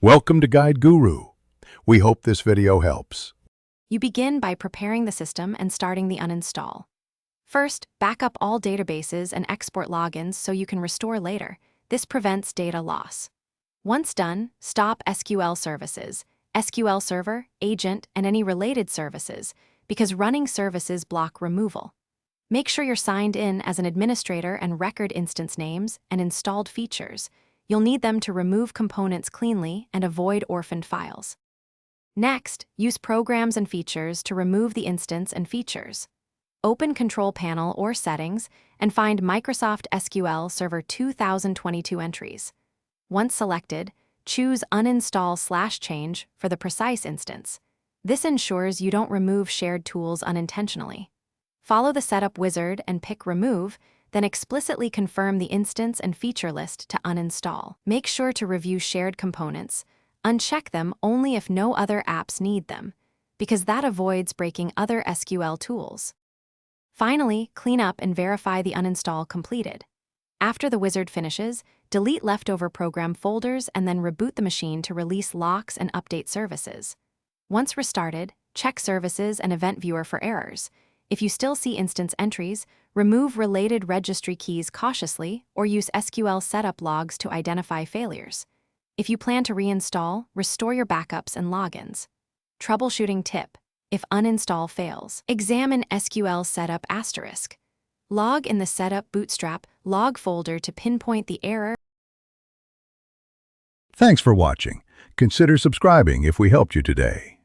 Welcome to Guide Guru. We hope this video helps. You begin by preparing the system and starting the uninstall. First, back up all databases and export logins so you can restore later. This prevents data loss. Once done, stop SQL services, SQL Server, Agent, and any related services, because running services block removal. Make sure you're signed in as an administrator and record instance names and installed features. You'll need them to remove components cleanly and avoid orphaned files. Next, use programs and features to remove the instance and features. Open Control Panel or Settings and find Microsoft SQL Server 2022 entries. Once selected, choose Uninstall/Change for the precise instance. This ensures you don't remove shared tools unintentionally. Follow the setup wizard and pick Remove, then explicitly confirm the instance and feature list to uninstall. Make sure to review shared components. Uncheck them only if no other apps need them, because that avoids breaking other SQL tools. Finally, clean up and verify the uninstall completed. After the wizard finishes, delete leftover program folders and then reboot the machine to release locks and update services. Once restarted, check Services and Event Viewer for errors. If you still see instance entries, remove related registry keys cautiously or use SQL setup logs to identify failures. If you plan to reinstall, restore your backups and logins. Troubleshooting tip: if uninstall fails, examine SQL setup *. Log in the Setup Bootstrap log folder to pinpoint the error. Thanks for watching. Consider subscribing if we helped you today.